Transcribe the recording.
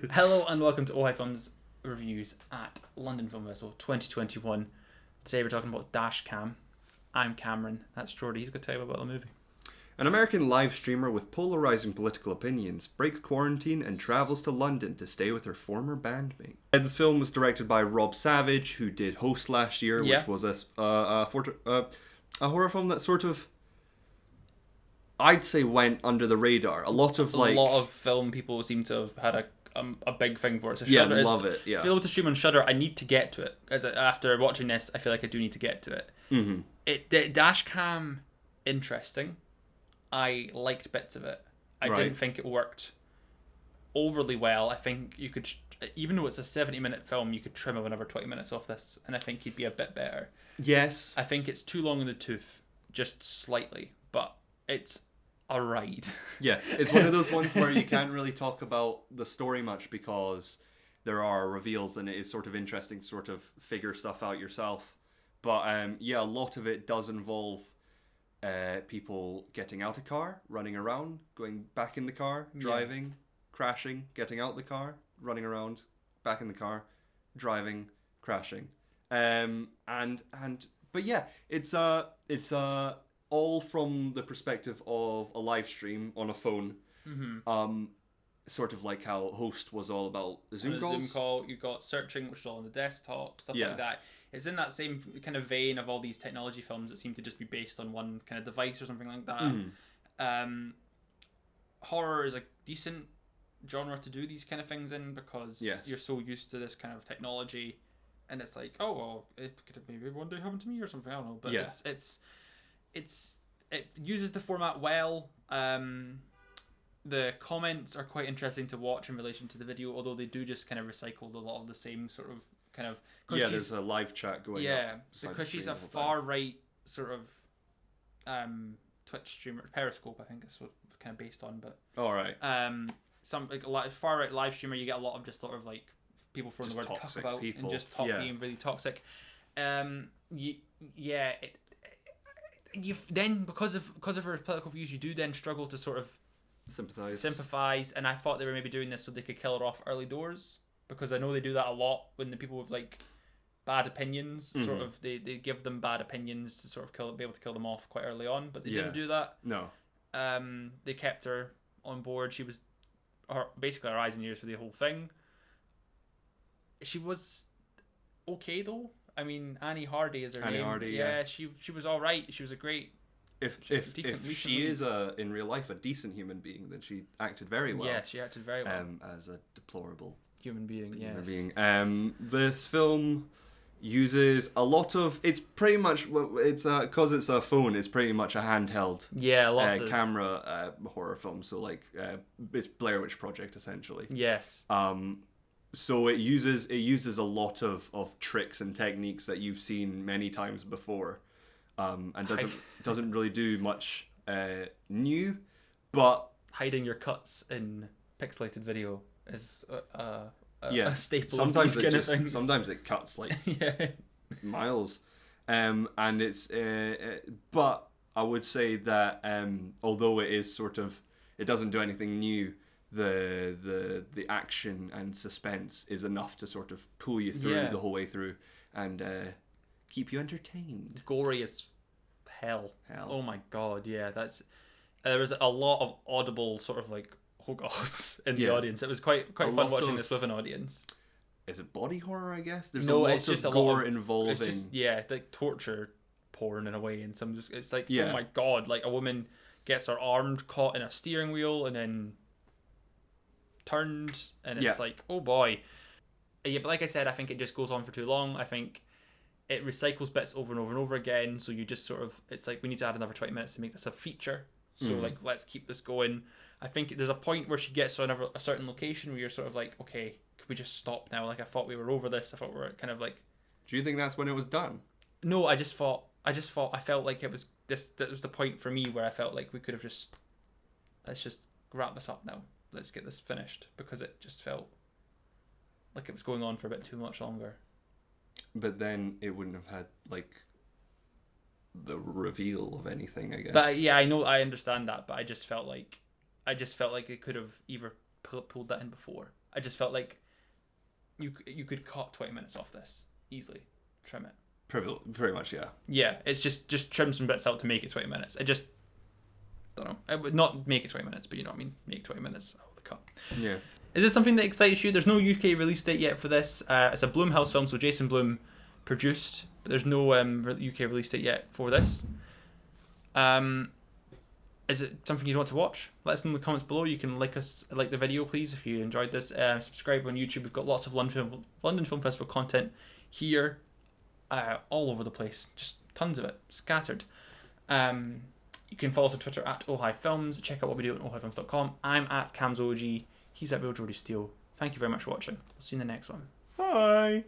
Hello and welcome to Ojai Films Reviews at London Film Festival 2021. Today we're talking about Dashcam. I'm Cameron. That's Jordy. He's going to tell you about the movie. An American live streamer with polarizing political opinions breaks quarantine and travels to London to stay with her former bandmate. This film was directed by Rob Savage, who did Host last year, which was a horror film that sort of, I'd say, went under the radar. A lot of film people seem to have had a big thing for it. So Shudder, yeah, love it. Yeah, to be able to stream on Shudder, I need to get to it. After watching this, I feel like I do need to get to it. Mm-hmm. Dashcam, interesting. I liked bits of it. I didn't think it worked overly well. I think you could, even though it's a 70-minute film, you could trim another 20 minutes off this, and I think you'd be a bit better. Yes. I think it's too long in the tooth, just slightly, but it's a ride. Yeah, it's one of those ones where you can't really talk about the story much because there are reveals and it is sort of interesting to sort of figure stuff out yourself. But yeah, a lot of it does involve people getting out of car, running around, going back in the car, driving, crashing, getting out the car, running around, back in the car, driving, crashing. But yeah, it's all from the perspective of a live stream on a phone. Mm-hmm. Sort of like how Host was all about the Zoom calls. Zoom call, you've got searching, which is all on the desktop, stuff like that. It's in that same kind of vein of all these technology films that seem to just be based on one kind of device or something like that. Mm-hmm. Horror is a decent genre to do these kind of things in because you're so used to this kind of technology, and it's like, oh well, it could maybe one day happen to me or something. I don't know, but it uses the format well. The comments are quite interesting to watch in relation to the video, although they do just kind of recycle a lot of the same sort of kind of. There's a live chat going. So because she's a far right sort of Twitch streamer, Periscope, I think that's what it's kind of based on. But all right. Some like a lot far right live streamer, you get a lot of just sort of like people throwing the word cuck about people. And just being really toxic. You then because of her political views, you do then struggle to sort of sympathize, and I thought they were maybe doing this so they could kill her off early doors, because I know they do that a lot when the people with like bad opinions sort of they give them bad opinions to sort of be able to kill them off quite early on, but they didn't do that. No. They kept her on board. She was basically her eyes and ears for the whole thing. She was okay though. I mean, Annie Hardy is her name. Hardy, she was all right. She was a great. If she is in real life a decent human being, then she acted very well. Yeah, she acted very well. As a deplorable human being. This film uses a lot of. It's pretty much because it's a phone. It's pretty much a handheld. Camera horror film. So like it's Blair Witch Project essentially. Yes. So it uses a lot of tricks and techniques that you've seen many times before, and doesn't really do much new, but hiding your cuts in pixelated video is a staple sometimes of these kind of things. Sometimes it cuts like miles, and it's but I would say that although it is sort of, it doesn't do anything new. The action and suspense is enough to sort of pull you through the whole way through and keep you entertained. Gory as hell. Oh my god, yeah. There was a lot of audible sort of like oh god in the audience. It was quite fun watching this with an audience. Is it body horror? I guess there's a lot of gore involving. It's just like torture porn in a way, and it's like oh my god, like a woman gets her arm caught in a steering wheel and then turned, and it's like oh boy. But like I said, I think it just goes on for too long. I think it recycles bits over and over and over again, so you just sort of, it's like we need to add another 20 minutes to make this a feature, so like let's keep this going. I think there's a point where she gets to a certain location where you're sort of like, okay, could we just stop now? Like I thought we were over this. I thought we were kind of like. Do you think that's when it was done? No, I felt like it was this. That was the point for me where I felt like we could have let's just wrap this up now. Let's get this finished, because it just felt like it was going on for a bit too much longer. But then it wouldn't have had like the reveal of anything, I guess. But yeah, I understand that, but I just felt like it could have either pulled that in before, I just felt like you could cut 20 minutes off this easily, trim it. Pretty much, yeah. Yeah, it's just trim some bits out to make it 20 minutes. I just don't know. I would not make it 20 minutes, but you know what I mean. Make 20 minutes out of the cut. Yeah. Is this something that excites you? There's no UK release date yet for this. It's a Blumhouse film, so Jason Blum produced, but there's no UK release date yet for this. Is it something you want to watch? Let us know in the comments below. You can like the video, please, if you enjoyed this. Subscribe on YouTube. We've got lots of London Film Festival content here, all over the place. Just tons of it, scattered. You can follow us on Twitter at Ohio Films. Check out what we do at ohiofilms.com. I'm at CamsOG. He's at Real Jordy Steele. Thank you very much for watching. We'll see you in the next one. Bye.